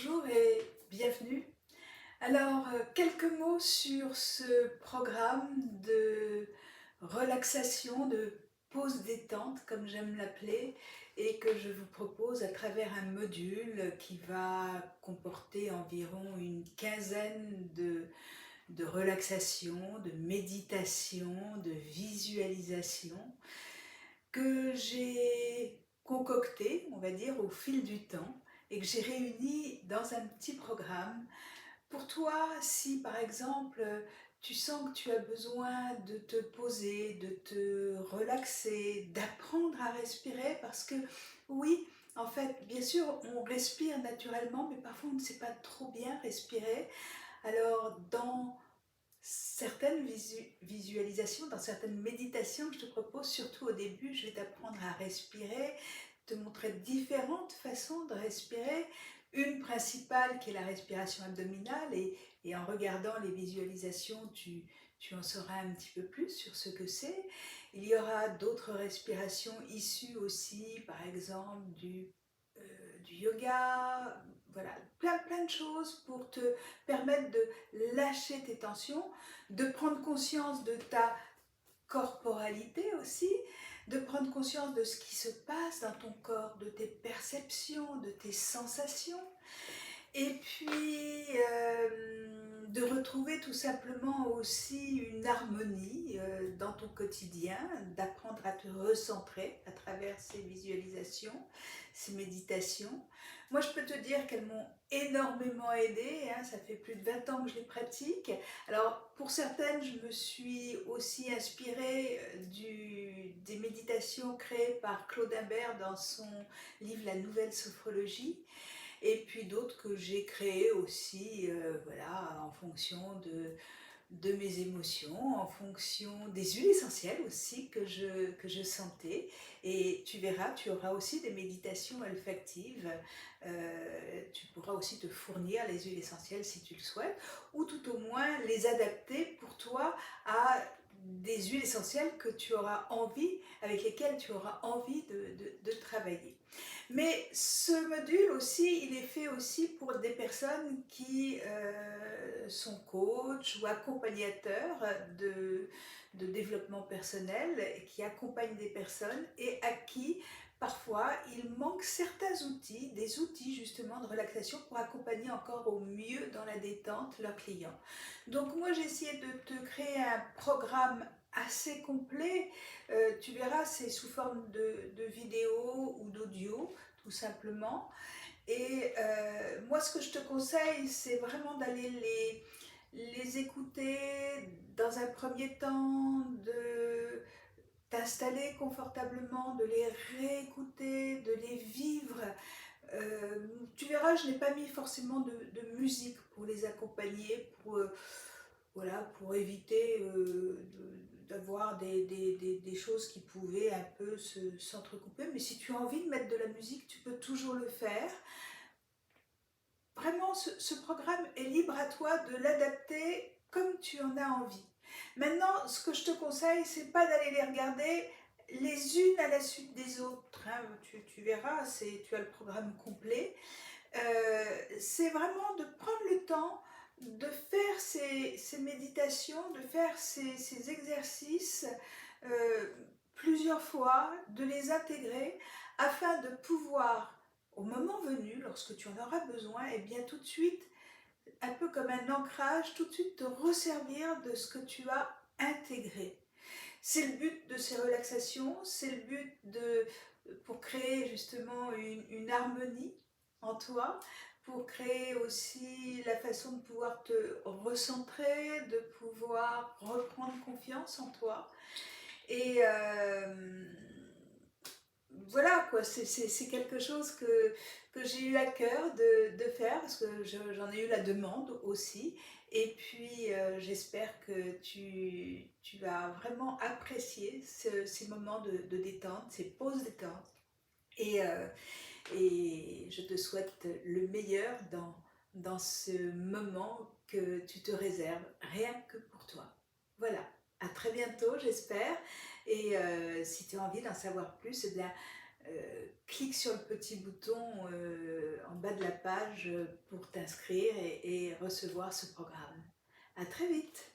Bonjour et bienvenue. Alors, quelques mots sur ce programme de relaxation, de pause détente, comme j'aime l'appeler, et que je vous propose à travers un module qui va comporter environ une quinzaine de relaxation, de méditation, de visualisation, que j'ai concocté, on va dire, au fil du temps et que j'ai réuni dans un petit programme. Pour toi, si par exemple, tu sens que tu as besoin de te poser, de te relaxer, d'apprendre à respirer parce que oui, en fait, bien sûr, on respire naturellement, mais parfois on ne sait pas trop bien respirer. Alors, dans certaines visualisations, dans certaines méditations que je te propose, surtout au début, je vais t'apprendre à respirer, te montrer différentes façons de respirer. Une principale qui est la respiration abdominale et en regardant les visualisations, tu en sauras un petit peu plus sur ce que c'est. Il y aura d'autres respirations issues aussi, par exemple du yoga, voilà, plein de choses pour te permettre de lâcher tes tensions, de prendre conscience de ta corporalité aussi, de prendre conscience de ce qui se passe dans ton corps, de tes perceptions, de tes sensations, et puis de retrouver tout simplement aussi une harmonie dans ton quotidien, d'apprendre à te recentrer à travers ces visualisations, ces méditations. Moi je peux te dire qu'elles m'ont énormément aidée, hein, ça fait plus de 20 ans que je les pratique. Alors pour certaines, je me suis aussi inspirée des méditations créées par Claude Imbert dans son livre La Nouvelle Sophrologie, et puis d'autres que j'ai créées aussi voilà, en fonction de mes émotions, en fonction des huiles essentielles aussi que je sentais. Et tu verras, tu auras aussi des méditations olfactives, tu pourras aussi te fournir les huiles essentielles si tu le souhaites, ou tout au moins les adapter pour toi à des huiles essentielles que tu auras envie, avec lesquelles tu auras envie de travailler. Mais ce module aussi, il est fait aussi pour des personnes qui sont coachs ou accompagnateurs de développement personnel, qui accompagnent des personnes et à qui parfois il manque certains outils, des outils justement de relaxation pour accompagner encore au mieux dans la détente leurs clients. Donc moi j'ai essayé de te créer un programme assez complet. Tu verras, c'est sous forme de vidéo ou d'audio tout simplement. Et moi, ce que je te conseille, c'est vraiment d'aller les écouter dans un premier temps, de t'installer confortablement, de les réécouter, de les vivre. Tu verras, je n'ai pas mis forcément de musique pour les accompagner, voilà, pour éviter d'avoir des choses qui pouvaient un peu s'entrecouper. Mais si tu as envie de mettre de la musique, tu peux toujours le faire. Vraiment, ce programme est libre à toi de l'adapter comme tu en as envie. Maintenant, ce que je te conseille, c'est pas d'aller les regarder les unes à la suite des autres, hein. Tu verras, tu as le programme complet. C'est vraiment de prendre le temps de faire ces méditations, de faire ces exercices euh, plusieurs fois, de les intégrer afin de pouvoir, au moment venu, lorsque tu en auras besoin, et bien tout de suite, un peu comme un ancrage, tout de suite te resservir de ce que tu as intégré. C'est le but de ces relaxations, c'est le but pour créer justement une harmonie en toi, pour créer aussi la façon de pouvoir te recentrer, de pouvoir reprendre confiance en toi. Et voilà quoi, c'est quelque chose que j'ai eu à cœur de faire parce que j'en ai eu la demande aussi. Et puis j'espère que tu vas vraiment apprécier ces moments de détente, ces pauses détente. Et, et je te souhaite le meilleur dans ce moment que tu te réserves, rien que pour toi. Voilà, à très bientôt j'espère. Et si tu as envie d'en savoir plus, eh bien, clique sur le petit bouton en bas de la page pour t'inscrire et recevoir ce programme. À très vite!